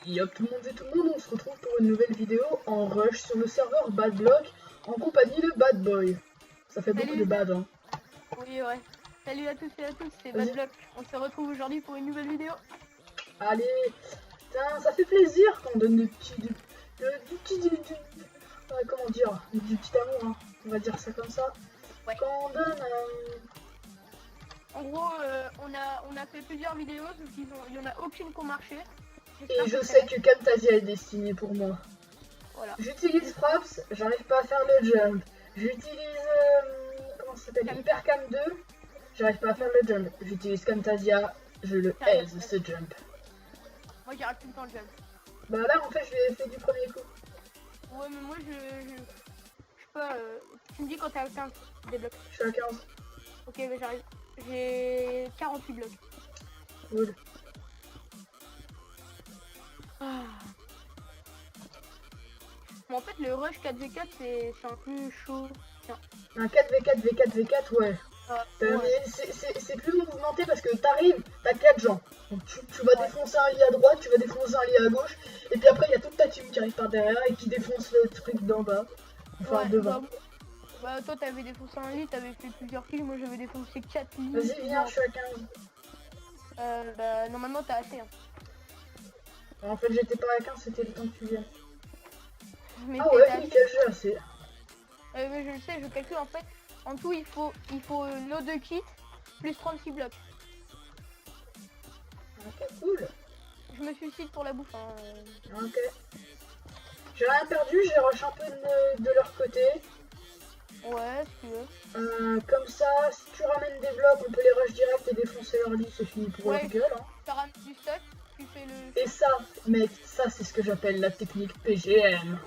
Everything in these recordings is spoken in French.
Yop tout le monde et tout le monde, on se retrouve pour une nouvelle vidéo en rush sur le serveur Badblock en compagnie de Bad Boy. Ça fait beaucoup de bad hein. Oui ouais. Salut à tous et à tous, c'est Vas-y. Badblock. On se retrouve aujourd'hui pour une nouvelle vidéo. Allez, putain, ça fait plaisir quand on donne du comment dire, du petit amour hein. On va dire ça comme ça. Ouais. Quand on donne En gros, on a fait plusieurs vidéos, donc il y en a aucune qui ont marché. et je sais que Camtasia est destiné pour moi. Voilà. J'utilise Fraps, j'arrive pas à faire le jump. J'utilise comment ça s'appelle, Hypercam 2, j'arrive pas à faire le jump. J'utilise Camtasia, je le aise ce jump. Moi j'arrive tout le temps le jump. Bah là en fait je l'ai fait du premier coup. Ouais mais moi je sais pas, tu me dis quand t'es à 15 des blocs. Je suis à 15. Ok bah j'arrive. J'ai 48 blocs. Cool. Bon, en fait le rush 4v4 c'est un peu chaud. Tiens. Un 4v4, V4, V4, ouais. Ouais. Mais c'est plus mouvementé parce que t'arrives, t'as 4 gens. Donc tu vas défoncer un lit à droite, tu vas défoncer un lit à gauche, et puis après il y a toute ta team qui arrive par derrière et qui défonce le truc d'en bas. Enfin devant. Bah toi t'avais défoncé un lit, t'avais fait plusieurs kills, moi j'avais défoncé 4 lits. Vas-y viens, je suis à 15. Bah normalement t'as assez hein. En fait j'étais pas à 15, c'était le temps que tu viennes. Mais Ah ouais, nickel, j'ai assez. Mais je le sais, je calcule en fait. En tout il faut nos 2 kits plus 36 blocs. Ok, cool. Je me suicide pour la bouffe hein. Ok. J'ai rien perdu, j'ai rush un peu de leur côté. Ouais, si tu veux. Comme ça, si tu ramènes des blocs, on peut les rush direct et défoncer leur lit, c'est fini pour leur gueule. Hein. Tu ramènes du stock, tu fais le... Et ça, mec, ça c'est ce que j'appelle la technique PGM.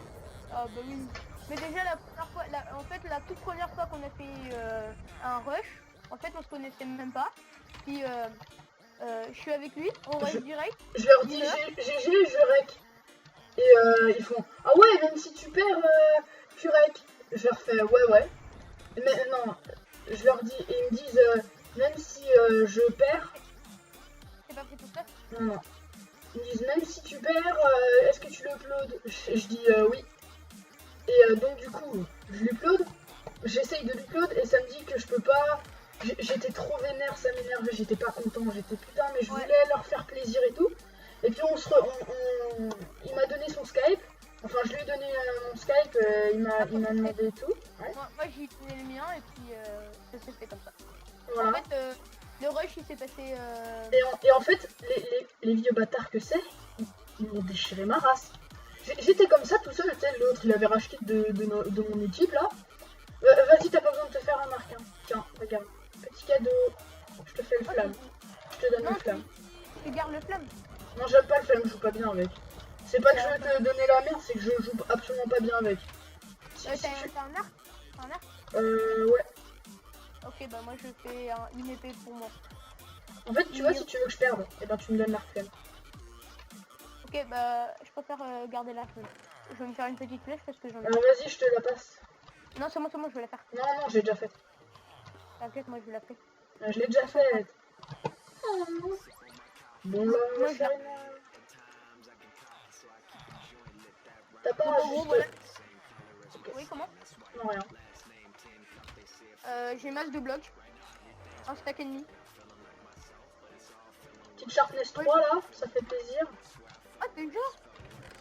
Ah bah oui. Mais déjà la première fois, en fait la toute première fois qu'on a fait un rush, en fait on se connaissait même pas. Puis je suis avec lui, on rush direct. Je leur dis GG, je rec. Et ils font ah ouais, même si tu perds, tu rec. Je leur fais ouais. Mais non, je leur dis, et ils me disent même si je perds. C'est pas pris tout ça? Non. Ils me disent même si tu perds, est-ce que tu l'uploades? Je dis oui. Et donc du coup, je l'upload, j'essaye de l'upload et ça me dit que je peux pas. J'étais trop vénère, ça m'énervait, j'étais pas content, j'étais putain, mais je voulais leur faire plaisir et tout. Et puis il m'a donné son Skype, enfin je lui ai donné mon Skype, il m'a demandé et tout. Ouais. Moi j'ai donné le mien et puis ça s'est fait comme ça. Voilà. En fait, le rush il s'est passé... Et en fait, les vieux bâtards que c'est, ils m'ont déchiré ma race. J'étais comme ça tout seul, tu sais, l'autre il avait racheté de mon équipe là. Vas-y, t'as pas besoin de te faire un marque. Hein. Tiens, regarde. Petit cadeau. Je te fais le flamme. Je te donne le flamme. Tu gardes le flamme. Non, j'aime pas le flamme, je joue pas bien avec. C'est pas que je veux te donner la merde, c'est que je joue absolument pas bien avec. T'as un arc? Un arc? Ouais. Ok, bah moi je fais une épée pour moi. En fait, tu vois, si tu veux que je perde, et ben tu me donnes l'arc flamme. Ok, bah je préfère garder la flamme. Je vais me faire une petite flèche parce que j'en ai... Vas-y, je te la passe. Non, c'est moi, je vais la faire. Non, j'ai déjà fait. T'inquiète, moi je vais la faire. Je l'ai déjà faite. Bon là, moi, t'as pas juste... voilà. Oui, comment? Non, rien. J'ai masse de blocs. Un stack ennemi. Petite sharpness 3 là, ça fait plaisir. Ah, t'es déjà?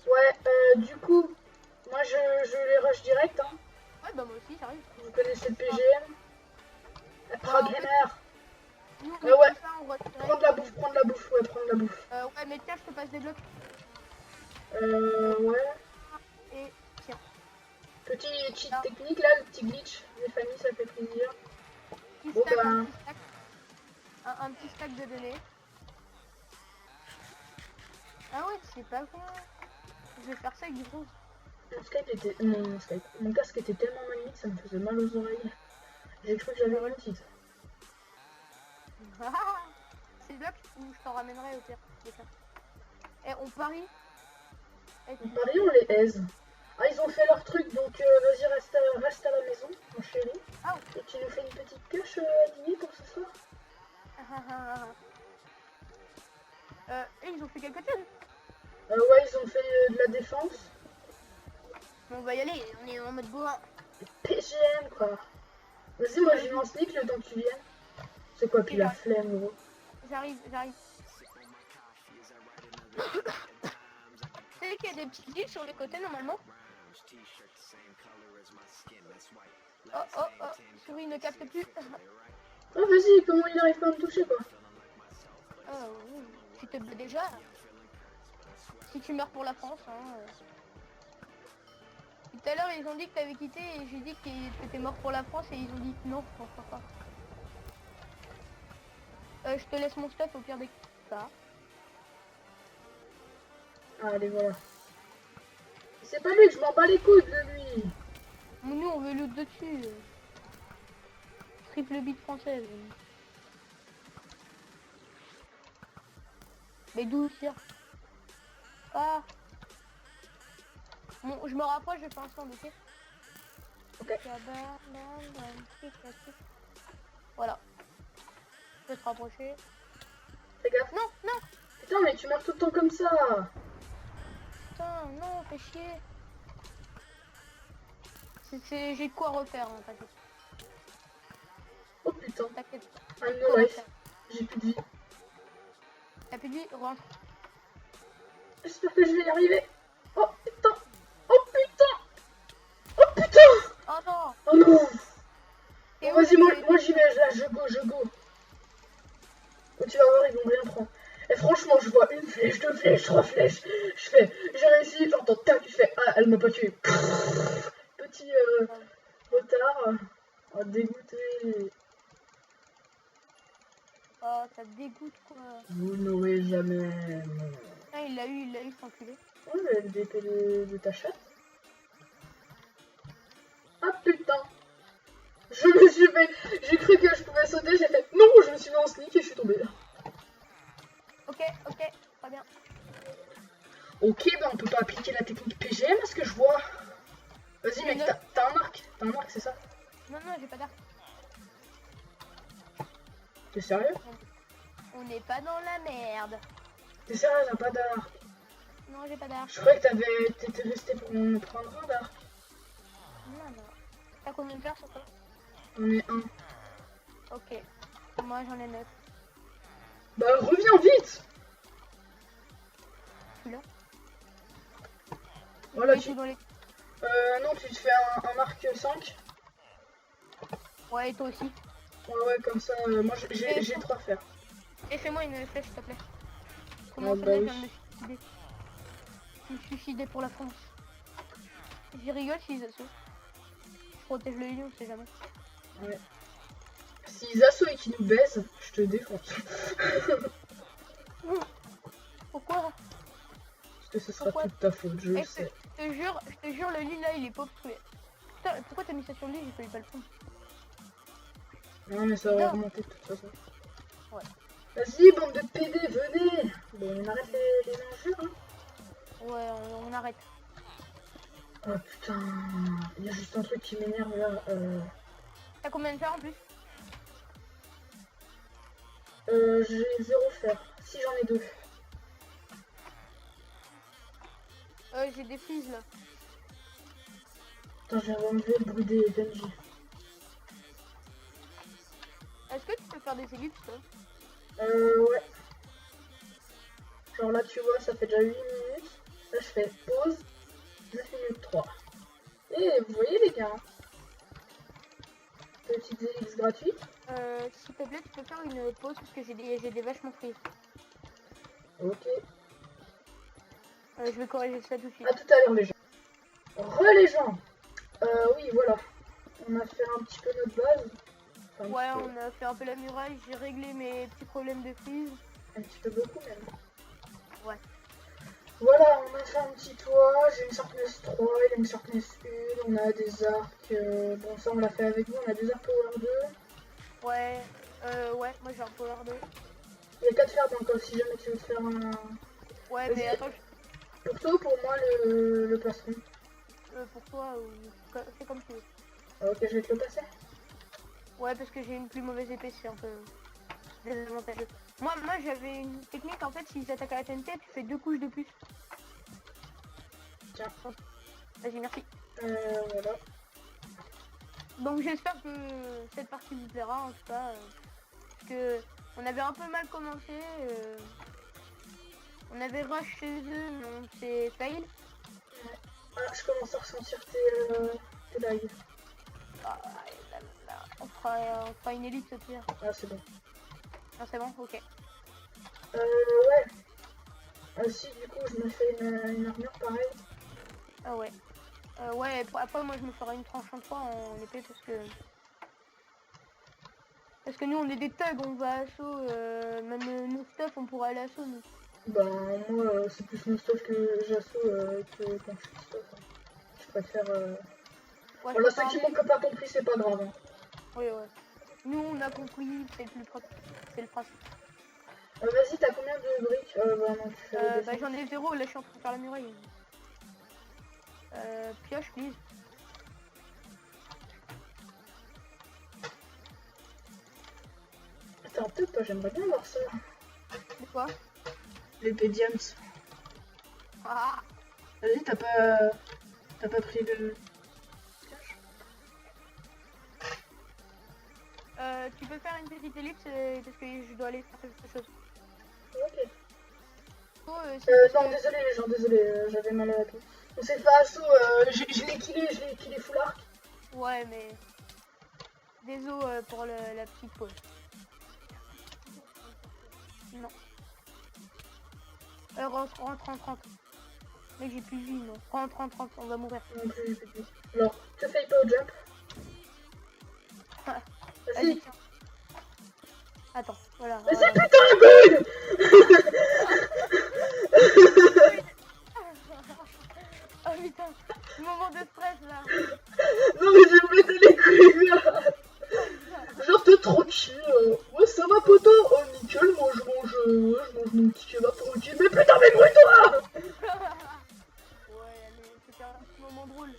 Ouais, du coup, moi je les rush direct. Hein. Ouais, bah moi aussi, ça arrive. Vous connaissez le PGM? Pro gamer. Ouais, prends de la bouffe, ouais, prends de la bouffe. Ouais, mais tiens, je te passe des blocs. Ouais. Et tiens. Petit cheat technique là, le petit glitch des familles, ça fait plaisir. Bon, ben... un petit stack de données. Ah ouais, c'est pas bon. Je vais faire ça avec du rose. Mon casque était tellement magnifique, ça me faisait mal aux oreilles. J'ai cru que j'avais le titre. C'est le bloc ou je t'en ramènerai au pire. Et on parie. On parie, on les aise. Ah, ils ont fait leur truc, donc vas-y, reste à la maison, mon chéri. Ah, et tu nous fais une petite pioche à dîner pour ce soir. Et ils ont fait quelque chose. Ouais, de la défense. On va y aller, on est en mode bourrin. PGM quoi. Vas-y, moi je vais en sneak le temps que tu viennes. C'est quoi, puis la flemme, gros. J'arrive. Tu sais qu'il y a des petits guides sur les côtés normalement. Oh, souris ne capte plus. Oh, vas-y, comment il arrive pas à me toucher, quoi. Oh, oui. Tu te bats déjà. Si tu meurs pour la France, hein. Tout à l'heure, ils ont dit que t'avais quitté et j'ai dit que t'étais mort pour la France et ils ont dit que non, je pense pas. Je te laisse mon stuff au pire des cas. Allez, voilà. C'est pas lui que je m'en bats les couilles de lui. Nous, on veut loot dessus. Triple bite française. Mais d'où tire? Ah. Bon, je me rapproche, je fais un stand, ok? Ok. Voilà. Je vais te rapprocher. Fais gaffe. Non. Putain, mais tu meurs tout le temps comme ça. Putain, non, fais chier. J'ai de quoi refaire, hein, t'inquiète. Oh putain. T'inquiète. I'm no life. J'ai plus de vie. T'as plus de vie, rentre. J'espère que je vais y arriver. Oh putain. Oh putain. Oh putain. Oh non. Oh non. Et Bon, vas-y, moi j'y vais, là, je go. Oh, tu vas voir, ils vont rien prendre. Et franchement, je vois une flèche, deux flèches, trois flèches. J'ai réussi, j'entends tac, tu fais, ah, elle m'a pas tué. Petit retard. Oh, dégoûté. Oh, ça te dégoûte, quoi. Vous n'aurez jamais. Ah, il l'a eu, cet enculé. Oh, le LDP de ta chatte. Ah putain. Je me suis fait. J'ai cru que je pouvais sauter, j'ai fait non, je me suis mis en sneak et je suis tombée là. Ok, très bien. Ok, bah on peut pas appliquer la technique PGM à ce que je vois. Vas-y mec, t'as un arc. T'as un arc, c'est ça? Non, j'ai pas d'arc. T'es sérieux? On n'est pas dans la merde. T'es sérieux, t'as pas d'arc? Non, j'ai pas d'arc. Je croyais que t'étais resté pour me prendre un d'arc. Non. T'as combien de fleurs sur toi? On est un. Ok. Moi, j'en ai 9. Bah reviens vite. Tu l'as? Voilà, tu... non, tu te fais un arc 5. Ouais, et toi aussi. Ouais, comme ça, moi j'ai 3 fers. Et fais-moi une flèche, s'il te plaît. Comment Ah, ça, bah je oui. viens de me suicider. Je me suis suicidé pour la France. J'y rigole s'ils assaut. Je protège le lit, on sait jamais. Ouais. S'ils assaut et qu'ils nous baisent, je te défonce. Pourquoi? Parce que ce sera toute ta faute, je le sais. Je te jure, le lit là, il est pas obstrué. Putain, pourquoi t'as mis ça sur le lit? J'ai failli pas le prendre. Non, mais ça va remonter de toute façon. Ouais. Vas-y, bande de PD, venez. Bon, on arrête les injures, hein. Ouais, on arrête. Oh putain, il y a juste un truc qui m'énerve là. T'as combien de fer en plus? J'ai 0 fer. Si j'en ai 2. J'ai des frises là. Attends, j'ai enlevé le bruit des PNJ. Est-ce que tu peux faire des ellipses toi? Ouais. Genre là, tu vois, ça fait déjà 8 minutes. Là, je fais pause. 9 minutes 3. Et vous voyez les gars, hein. Petites ellipses gratuites. S'il te plaît, tu peux faire une pause parce que j'ai des vachement frises. Ok. Je vais corriger ça tout de suite. A tout à l'heure les gens. Les gens. Oui, voilà. On a fait un petit peu notre base. Enfin, ouais, on a fait un peu la muraille, j'ai réglé mes petits problèmes de frise. Un petit peu beaucoup même. Ouais. Voilà, on a fait un petit toit, j'ai une Sharpness 3, il a une Sharpness 1, on a des arcs, bon ça on l'a fait avec vous, on a des arcs Power 2. Ouais, moi j'ai un Power 2. Il y a 4 fers dans le coffre si jamais tu veux te faire un... Ouais, mais attends, Pour toi ou pour moi le plastron? pour toi, c'est comme tu veux. Ok, je vais te le passer. Ouais, parce que j'ai une plus mauvaise épée, c'est un peu désavantageux. Moi j'avais une technique, en fait, s'ils attaquent à la TNT, tu fais 2 couches de plus. Tiens. Vas-y, merci. Voilà. Donc j'espère que cette partie vous plaira en tout cas. Parce que on avait un peu mal commencé. On avait rush chez eux, mais on s'est fail. Ah, je commence à ressentir tes lags. Ah, là. On fera une élite au pire. Ah, c'est bon. Ah, c'est bon, ok. Ouais. Ah si, du coup, je me fais une armure pareil. Ah ouais. Ouais, après moi je me ferai une tranche en 3 en épée parce que nous on est des thugs, on va à assaut, même nos stuff on pourra aller à assaut nous. Ben, moi, c'est plus mon stuff que j'assaut que quand je suis stuff. Hein. Je préfère... Ouais, Voilà, ceux qui m'ont que pas compris, c'est pas grave. Hein. Oui, ouais. Nous on a compris, c'est le principe. Vas-y, t'as combien de briques bah non, tu fais Bah j'en ai 0, là je suis en train de faire la muraille. Pioche, please. Attends, peut-être pas, j'aimerais bien voir ça. C'est quoi? L'épée Diams. Ah. Vas-y, t'as pas pris le... Tu peux faire une petite ellipse parce que je dois aller faire quelque chose. Ok. Oh, non, désolé les gens, désolé, j'avais mal à la pied. On s'est fait assaut, je l'ai killé full arc. Ouais, mais... Désolé pour la petite pause. Non. Rentre. Mec, j'ai plus de vie, non. Rentre, on va mourir. Non plus, j'ai plus de vie. Alors, te fais pas au jump. Vas-y. Tiens. Attends, voilà. Vas-y, putain, la gueule. Oh putain, moment de stress là. Non mais j'ai pété les couilles là. Genre t'es tranquille. Ouais, ça va poto. Oh nickel, moi je mange mon petit kebab tranquille. Mais putain, mais brûle-toi. Ouais, allez, c'était un petit moment drôle.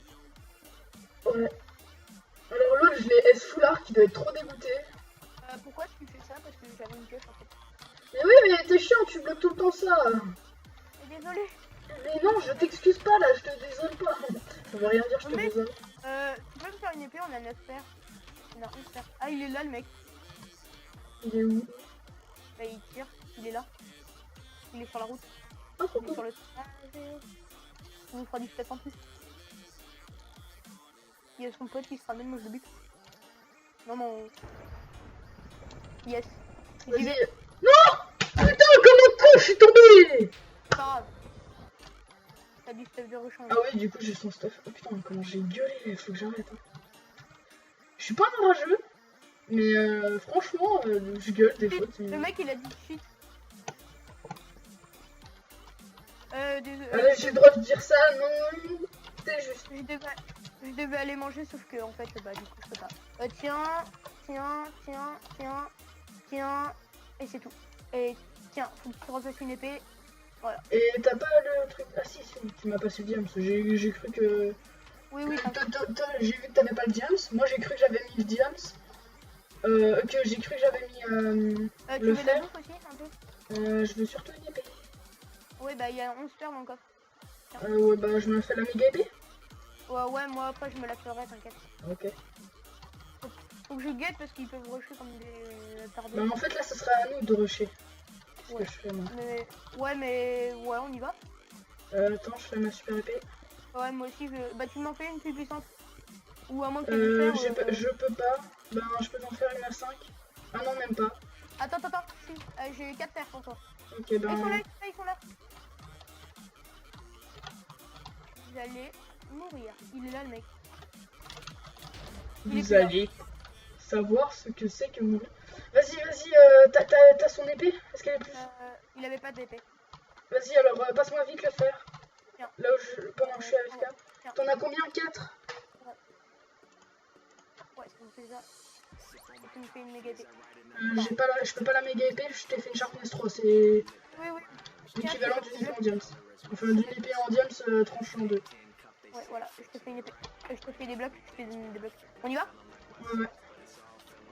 Ouais. Alors l'autre, je l'ai S full arc, qui doit être trop dégoûté. Pourquoi tu fais ça? Parce que j'avais une pioche en fait. Mais oui, mais t'es chiant, tu bloques tout le temps ça. Désolé. Mais non, je t'excuse pas là, je te désole pas. Ça veut rien dire, je te Mais, désole. tu peux me faire une épée? On a 9 paires. On a 11 paires. Ah, il est là le mec. Il est où? Bah, il tire. Il est là. Il est sur la route. Ah, trop Il est sur cool. le trajet. On nous fera du stress en plus. Il y a son pote qui se ramène, moi je le bute. Non, non. Yes. J'y Vas-y. vais. Non. Putain, comme un con, je suis tombé. Pas grave. T'as du stuff de rechange. Ah oui, du coup j'ai son stuff. Oh putain, comment j'ai gueulé, faut que j'arrête. Hein. Je suis pas un rageux, mais franchement, je gueule des fois. Le mec il a dit shit. Désolé. Allez, j'ai le droit de dire ça, non. C'est juste. Je devais aller manger sauf que en fait bah du coup je peux pas. Tiens. Et c'est tout. Et tiens, faut que tu refasses une épée. Voilà. Et t'as pas le truc. Ah si, tu m'as pas su Diams. J'ai cru que. Oui, J'ai vu que t'avais pas le Diams. Moi j'ai cru que j'avais mis le Diams. Que j'ai cru que j'avais mis tu le veux de la fer. bouffe aussi un peu? Je veux surtout une épée. Oui, bah il y a 11 paires dans le coffre. Ouais, bah je me fais la méga épée. Ouais, moi après je me la ferai, t'inquiète. Ok. Faut que je guette parce qu'ils peuvent rusher comme des tardés. Bah en fait là, ce sera à nous de rusher. C'est ce Ouais. que je fais moi. Mais ouais, on y va. Attends, je fais ma super épée. Ouais, moi aussi, bah tu m'en fais une plus puissante. Ou à moins que tu Je peux pas. Ben, je peux t'en faire une à 5. Ah non, même pas. Attends, si. J'ai 4 paires pour toi. Ok, Ils ben. sont là. Vous allez mourir. Il est là, le mec. Vous allez savoir ce que c'est que mourir. Vas-y, t'as son épée? Est-ce qu'elle est plus? Il avait pas d'épée. Vas-y, alors passe-moi vite le fer. Tiens. Là où pendant que je suis AFK. Tiens. T'en as combien? 4? Ouais, ça me fait ça. Tu me fais une méga épée. Je peux pas la méga épée, je t'ai fait une Sharpness 3. C'est Oui. l'équivalent d'une épée en diams. Enfin, d'une épée en diams tranchée en 2. Ouais, voilà, je te fais une épée. Je te fais des blocs, je te donne des blocs. On y va? Ouais.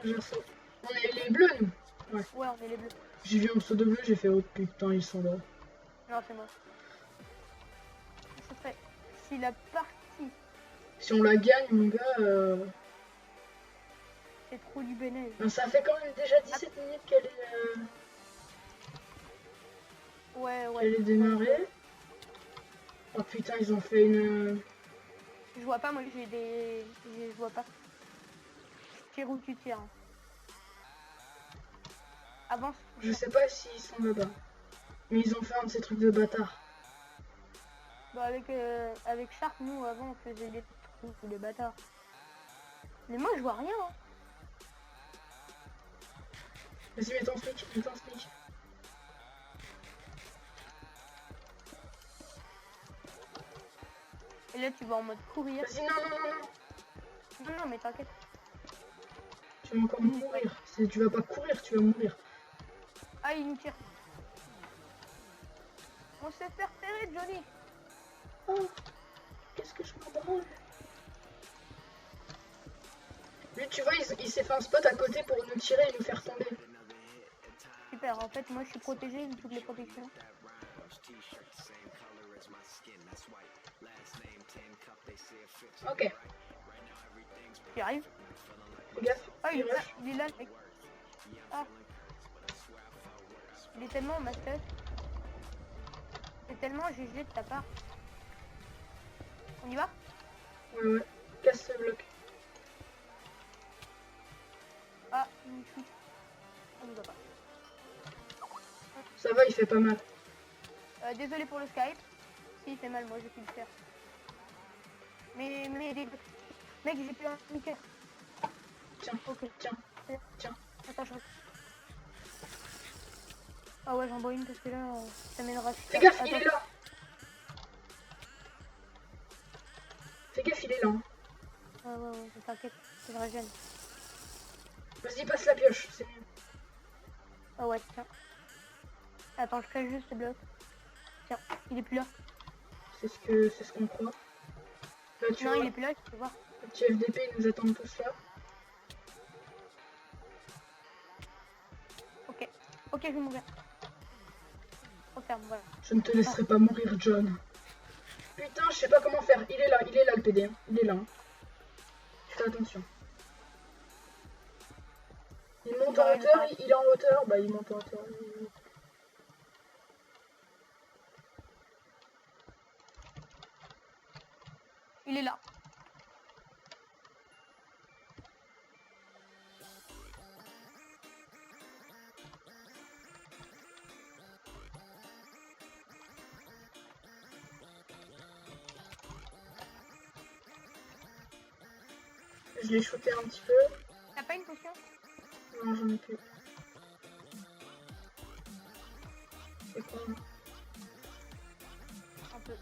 J'ai un saut. On est les bleus, nous. Ouais, on est les bleus. J'ai vu un saut de bleu, j'ai fait oh putain, ils sont là. Non, c'est moi. si la partie Si on la gagne, mon gars, c'est trop du bénéfice. ben, ça fait quand même déjà 17 minutes qu'elle est, Ouais. qu'elle est démarrée. Oh putain, ils ont fait une... Je vois pas, moi j'ai des... Je vois pas. Je tire où tu tires. Hein. Avance. Je sais pas s'ils sont là-bas. Mais ils ont fait un de ces trucs de bâtard. Bah avec Shark, nous avant on faisait des trucs ou des bâtards. Mais moi je vois rien. Hein. Vas-y, mets ton smic, mets ton smic. Et là tu vas en mode courir. Vas-y, non. Non mais t'inquiète. Tu vas encore mourir. Tu vas pas courir, tu vas mourir. Ah il nous tire. On s'est fait repérer Johnny. Oh, qu'est-ce que je m'en branle. Lui, tu vois, il s'est fait un spot à côté pour nous tirer et nous faire tomber. Super, en fait moi je suis protégé de toutes les protections. Ok, Tu arrives. fais gaffe. Ah il est là, rush. il est là le mec. Ah. Il est tellement ma tête. C'est tellement GG de ta part. On y va? Ouais. Casse ce bloc. Ah, il me shoot. On y va pas. Ça va, il fait pas mal. Désolé pour le Skype. Si il fait mal, moi j'ai pu le faire. Mais mec, j'ai plus un sneaker. Tiens, Ok. tiens. Attends, je... Ah ouais, j'en bois une parce que là, ça mènera... Fais gaffe, Attends. il est là. Fais gaffe, il est là. Hein. Ouais, t'inquiète, c'est vrai, gêne. Vas-y, passe la pioche, c'est mieux. Ah ouais, tiens. Attends, je crée juste ce bloc. Tiens, il est plus là. C'est ce qu'on croit. Là, tu Non, vois, il est plus là, tu peux voir. le petit FDP, ils nous attendent tous là. Ok, je vais mourir. Referme, voilà. Je ne te laisserai pas mourir, John. Putain, je sais pas comment faire. Il est là le PD. Hein. Il est là. Hein. Fais attention. Il monte en hauteur, il est en hauteur. Bah, il monte en hauteur. Il est là. Je l'ai shooté un petit peu. T'as pas une potion? Non, j'en ai plus. C'est quoi? Un peu.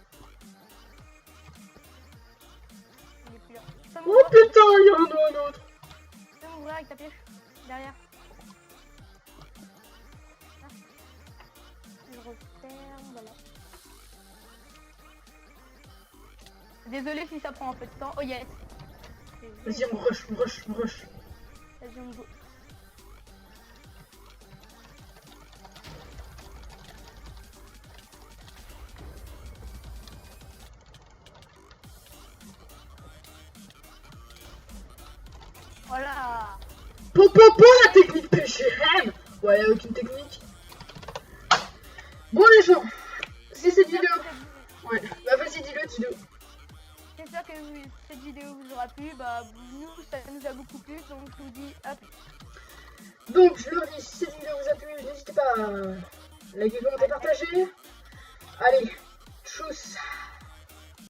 Il est plus là. Oh putain, il y en a un autre. Tu peux m'ouvrir avec ta pioche? Derrière. Ah. Je referme, voilà. Désolé si ça prend un peu de temps. Oh yes. Vas-y, on rush. Vas-y, on go. Voilà. Popo, la technique PGM. Ouais, il y a aucune technique. Bon les gens, si cette vidéo... Ouais, bah vas-y, dis-le. J'espère que cette vidéo vous aura plu. Bah, nous, ça nous a beaucoup plu. Donc, je vous dis à plus. Donc, je le redis, si cette vidéo vous a plu, n'hésitez pas à liker, commenter, partager. Allez, tchuss.